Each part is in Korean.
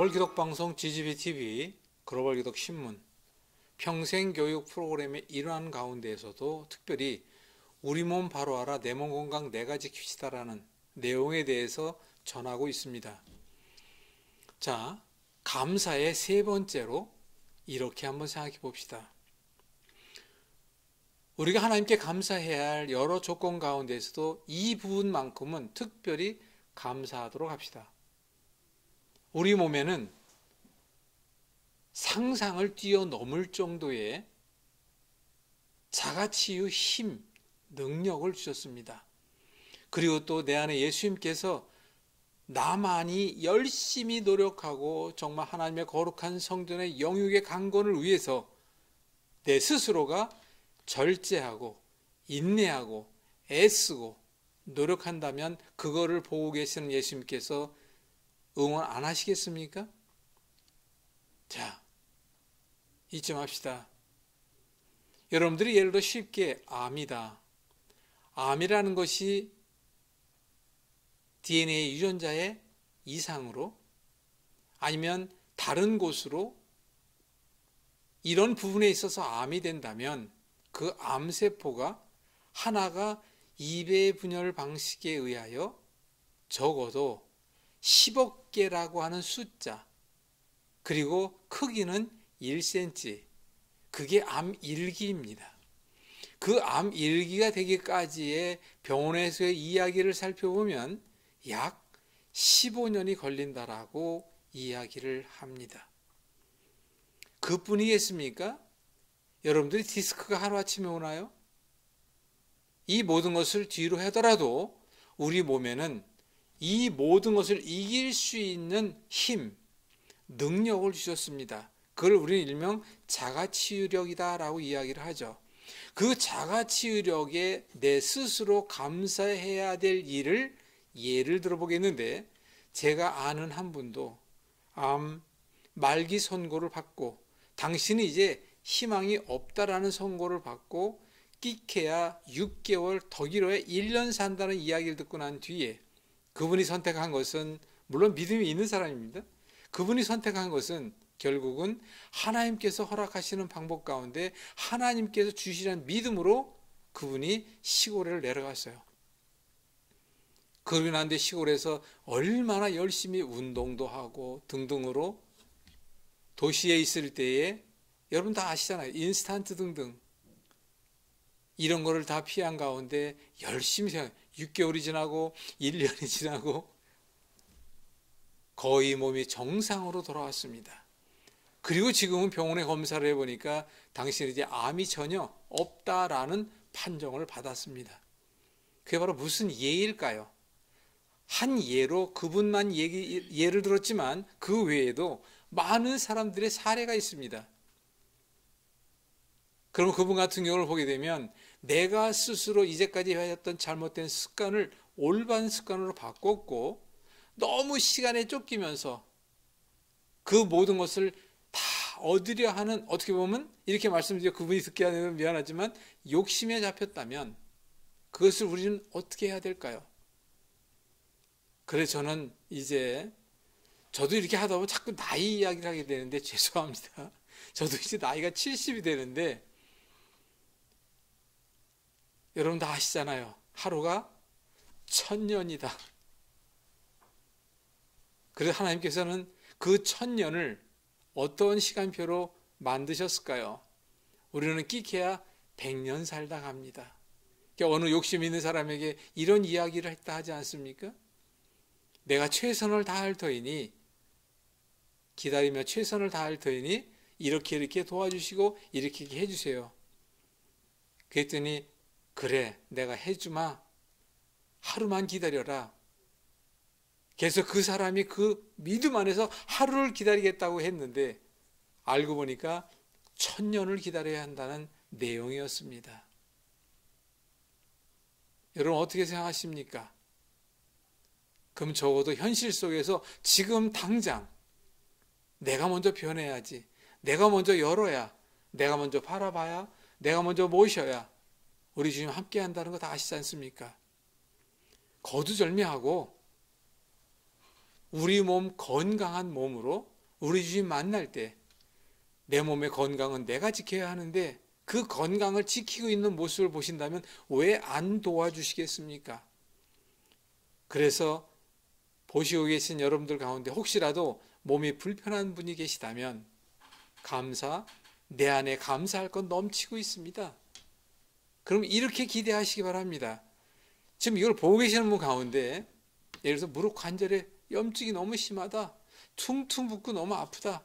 글로벌 기독방송 GGBTV, 글로벌 기독신문, 평생교육 프로그램의 일환 가운데에서도 특별히 우리 몸 바로 알아 내 몸 건강 내가 지킵시다라는 내용에 대해서 전하고 있습니다. 자, 감사의 세 번째로 이렇게 한번 생각해 봅시다. 우리가 하나님께 감사해야 할 여러 조건 가운데서도 이 부분만큼은 특별히 감사하도록 합시다. 우리 몸에는 상상을 뛰어넘을 정도의 자가치유 힘, 능력을 주셨습니다. 그리고 또 내 안에 예수님께서 나만이 열심히 노력하고 정말 하나님의 거룩한 성전의 영육의 강건을 위해서 내 스스로가 절제하고 인내하고 애쓰고 노력한다면 그거를 보고 계시는 예수님께서 응원 안 하시겠습니까? 자, 잊지 맙시다. 여러분들이 예를 들어 쉽게 암이다. 암이라는 것이 DNA 유전자의 이상으로 아니면 다른 곳으로 이런 부분에 있어서 암이 된다면 그 암세포가 하나가 2배 분열 방식에 의하여 적어도 10억 개라고 하는 숫자, 그리고 크기는 1cm, 그게 암 1기입니다. 그 암 1기가 되기까지의 병원에서의 이야기를 살펴보면 약 15년이 걸린다라고 이야기를 합니다. 그뿐이겠습니까? 여러분들이 디스크가 하루아침에 오나요? 이 모든 것을 뒤로 하더라도 우리 몸에는 이 모든 것을 이길 수 있는 힘, 능력을 주셨습니다. 그걸 우리는 일명 자가치유력이다 라고 이야기를 하죠. 그 자가치유력에 내 스스로 감사해야 될 일을 예를 들어보겠는데, 제가 아는 한 분도 암 말기 선고를 받고 당신이 이제 희망이 없다라는 선고를 받고 끼케야 6개월 더 길어야 1년 산다는 이야기를 듣고 난 뒤에 그분이 선택한 것은, 물론 믿음이 있는 사람입니다. 그분이 선택한 것은 결국은 하나님께서 허락하시는 방법 가운데 하나님께서 주시라는 믿음으로 그분이 시골에 내려갔어요. 그러고 난 뒤에 시골에서 얼마나 열심히 운동도 하고 등등으로 도시에 있을 때에 여러분 다 아시잖아요. 인스턴트 등등 이런 거를 다 피한 가운데 열심히 생각, 6개월이 지나고 1년이 지나고 거의 몸이 정상으로 돌아왔습니다. 그리고 지금은 병원에 검사를 해보니까 당신이 이제 암이 전혀 없다라는 판정을 받았습니다. 그게 바로 무슨 예일까요? 한 예로 그분만 예를 들었지만 그 외에도 많은 사람들의 사례가 있습니다. 그럼 그분 같은 경우를 보게 되면 내가 스스로 이제까지 해왔던 잘못된 습관을 올바른 습관으로 바꿨고 너무 시간에 쫓기면서 그 모든 것을 다 얻으려 하는, 어떻게 보면 이렇게 말씀드려 그분이 듣게 하면 미안하지만 욕심에 잡혔다면 그것을 우리는 어떻게 해야 될까요? 그래서 저는 이제 저도 이렇게 하다 보면 자꾸 나이 이야기를 하게 되는데 죄송합니다. 저도 이제 나이가 70이 되는데 여러분 다 아시잖아요. 하루가 1000년이다. 그래서 하나님께서는 그 1000년을 어떤 시간표로 만드셨을까요? 우리는 끼케야 100년 살다 갑니다. 그러니까 어느 욕심 있는 사람에게 이런 이야기를 했다 하지 않습니까? 내가 최선을 다할 터이니, 기다리며 최선을 다할 터이니 이렇게 도와주시고 이렇게 해주세요. 그랬더니 그래 내가 해주마, 하루만 기다려라. 그래서 그 사람이 그 믿음 안에서 하루를 기다리겠다고 했는데 알고 보니까 1000년을 기다려야 한다는 내용이었습니다. 여러분 어떻게 생각하십니까? 그럼 적어도 현실 속에서 지금 당장 내가 먼저 변해야지, 내가 먼저 열어야, 내가 먼저 바라봐야, 내가 먼저 모셔야 우리 주님 함께 한다는 거 다 아시지 않습니까? 거두절미하고 우리 몸 건강한 몸으로 우리 주님 만날 때 내 몸의 건강은 내가 지켜야 하는데 그 건강을 지키고 있는 모습을 보신다면 왜 안 도와주시겠습니까? 그래서 보시고 계신 여러분들 가운데 혹시라도 몸이 불편한 분이 계시다면 내 안에 감사할 건 넘치고 있습니다. 그럼 이렇게 기대하시기 바랍니다. 지금 이걸 보고 계시는 분 가운데 예를 들어서 무릎 관절에 염증이 너무 심하다. 퉁퉁 붓고 너무 아프다.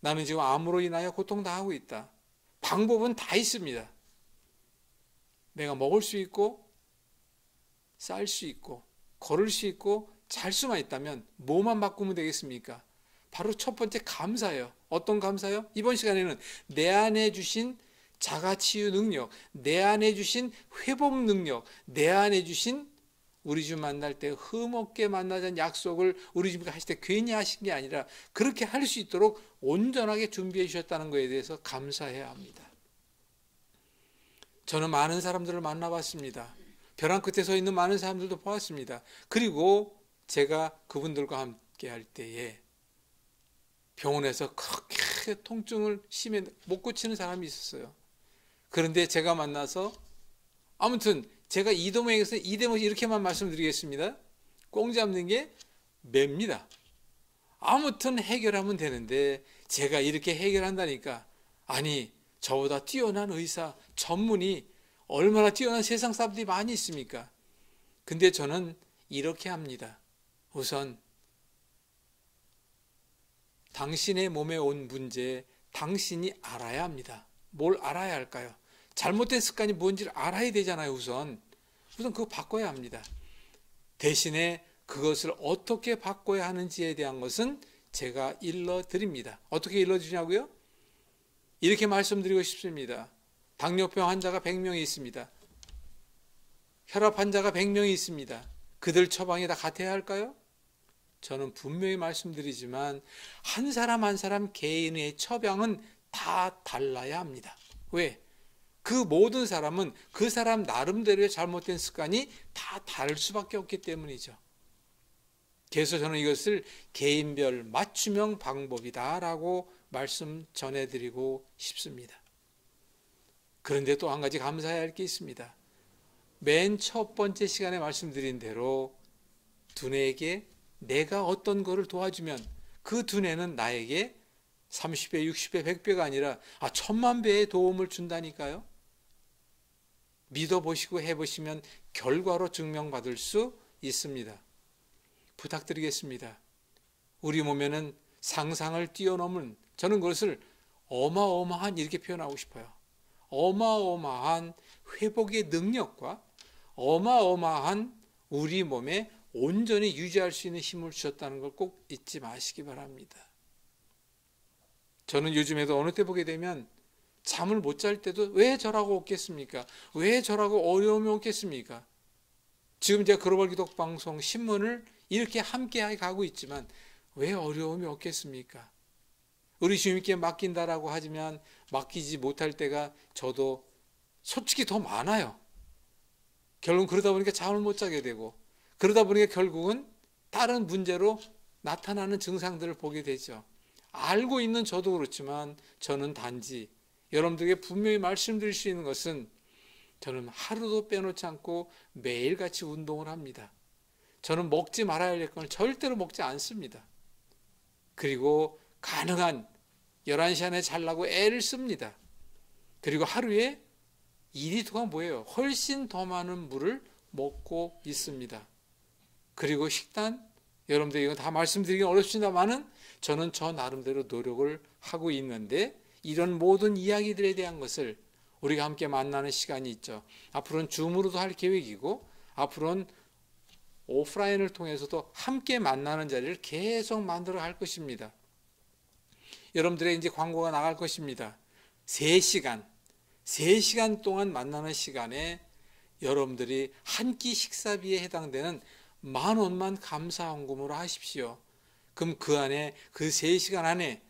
나는 지금 암으로 인하여 고통당하고 있다. 방법은 다 있습니다. 내가 먹을 수 있고 쌀 수 있고 걸을 수 있고 잘 수만 있다면 뭐만 바꾸면 되겠습니까? 바로 첫 번째 감사예요. 어떤 감사요? 이번 시간에는 내 안에 주신 자가치유 능력, 내 안에 주신 회복 능력, 내 안에 주신 우리 주 만날 때 흠없게 만나자는 약속을 우리 주님과 하실 때 괜히 하신 게 아니라 그렇게 할 수 있도록 온전하게 준비해 주셨다는 것에 대해서 감사해야 합니다. 저는 많은 사람들을 만나봤습니다. 벼랑 끝에 서 있는 많은 사람들도 보았습니다. 그리고 제가 그분들과 함께 할 때에 병원에서 그렇게 통증을 심해 못 고치는 사람이 있었어요. 그런데 제가 만나서 아무튼 제가 이도모에게서 이대모시 이렇게만 말씀드리겠습니다. 꽁 잡는 게 맵니다. 아무튼 해결하면 되는데 제가 이렇게 해결한다니까 아니 저보다 뛰어난 의사 전문이 얼마나 뛰어난 세상 사람들이 많이 있습니까? 근데 저는 이렇게 합니다. 우선 당신의 몸에 온 문제 당신이 알아야 합니다. 뭘 알아야 할까요? 잘못된 습관이 뭔지를 알아야 되잖아요. 우선 그거 바꿔야 합니다. 대신에 그것을 어떻게 바꿔야 하는지에 대한 것은 제가 일러드립니다. 어떻게 일러주냐고요? 이렇게 말씀드리고 싶습니다. 당뇨병 환자가 100명이 있습니다. 혈압 환자가 100명이 있습니다. 그들 처방이 다 같아야 할까요? 저는 분명히 말씀드리지만 한 사람 한 사람 개인의 처방은 다 달라야 합니다. 왜? 그 모든 사람은 그 사람 나름대로의 잘못된 습관이 다 다를 수밖에 없기 때문이죠. 그래서 저는 이것을 개인별 맞춤형 방법이다라고 말씀 전해드리고 싶습니다. 그런데 또 한 가지 감사해야 할 게 있습니다. 맨 첫 번째 시간에 말씀드린 대로 두뇌에게 내가 어떤 거를 도와주면 그 두뇌는 나에게 30배, 60배, 100배가 아니라 1000만 배의 도움을 준다니까요. 믿어보시고 해보시면 결과로 증명받을 수 있습니다. 부탁드리겠습니다. 우리 몸에는 상상을 뛰어넘은 저는 그것을 어마어마한 이렇게 표현하고 싶어요. 어마어마한 회복의 능력과 어마어마한 우리 몸에 온전히 유지할 수 있는 힘을 주셨다는 걸 꼭 잊지 마시기 바랍니다. 저는 요즘에도 어느 때 보게 되면 잠을 못 잘 때도 왜 저라고 없겠습니까? 왜 저라고 어려움이 없겠습니까? 지금 제가 글로벌 기독 방송 신문을 이렇게 함께 가고 있지만 왜 어려움이 없겠습니까? 우리 주님께 맡긴다라고 하지만 맡기지 못할 때가 저도 솔직히 더 많아요. 결국은 그러다 보니까 잠을 못 자게 되고 그러다 보니까 결국은 다른 문제로 나타나는 증상들을 보게 되죠. 알고 있는 저도 그렇지만 저는 단지 여러분들에게 분명히 말씀드릴 수 있는 것은 저는 하루도 빼놓지 않고 매일같이 운동을 합니다. 저는 먹지 말아야 할 것을 절대로 먹지 않습니다. 그리고 가능한 11시 안에 자려고 애를 씁니다. 그리고 하루에 2리터가 뭐예요? 훨씬 더 많은 물을 먹고 있습니다. 그리고 식단, 여러분들 이거 다 말씀드리기 어렵습니다만은 저는 저 나름대로 노력을 하고 있는데 이런 모든 이야기들에 대한 것을 우리가 함께 만나는 시간이 있죠. 앞으로는 줌으로도 할 계획이고 앞으로는 오프라인을 통해서도 함께 만나는 자리를 계속 만들어 갈 것입니다. 여러분들의 이제 광고가 나갈 것입니다. 3시간 동안 만나는 시간에 여러분들이 한 끼 식사비에 해당되는 10,000원만 감사헌금으로 하십시오. 그럼 그 안에 그 3시간 안에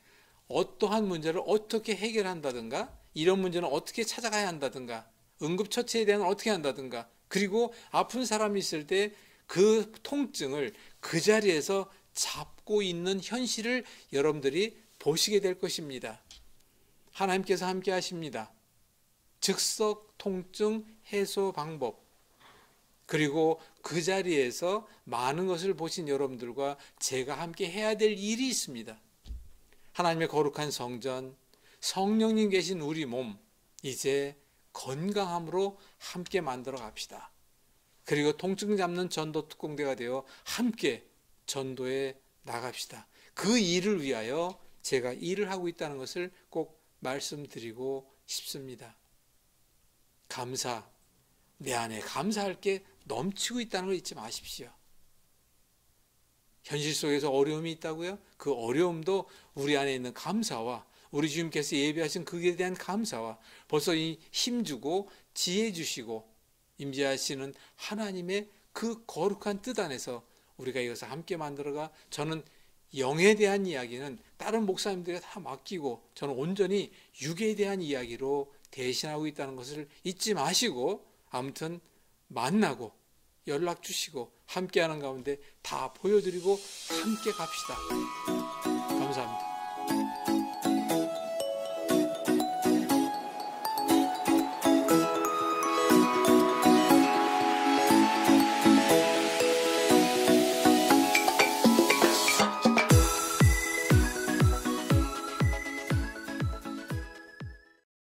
어떠한 문제를 어떻게 해결한다든가 이런 문제는 어떻게 찾아가야 한다든가 응급처치에 대한 어떻게 한다든가 그리고 아픈 사람이 있을 때 그 통증을 그 자리에서 잡고 있는 현실을 여러분들이 보시게 될 것입니다. 하나님께서 함께 하십니다. 즉석 통증 해소 방법, 그리고 그 자리에서 많은 것을 보신 여러분들과 제가 함께 해야 될 일이 있습니다. 하나님의 거룩한 성전, 성령님 계신 우리 몸, 이제 건강함으로 함께 만들어 갑시다. 그리고 통증 잡는 전도 특공대가 되어 함께 전도에 나갑시다. 그 일을 위하여 제가 일을 하고 있다는 것을 꼭 말씀드리고 싶습니다. 감사, 내 안에 감사할 게 넘치고 있다는 걸 잊지 마십시오. 현실 속에서 어려움이 있다고요? 그 어려움도 우리 안에 있는 감사와 우리 주님께서 예비하신 그에 대한 감사와 벌써 이 힘주고 지혜 주시고 임재하시는 하나님의 그 거룩한 뜻 안에서 우리가 이것을 함께 만들어가, 저는 영에 대한 이야기는 다른 목사님들에게 다 맡기고 저는 온전히 육에 대한 이야기로 대신하고 있다는 것을 잊지 마시고, 아무튼 만나고 연락 주시고 함께하는 가운데 다 보여드리고 함께 갑시다. 감사합니다.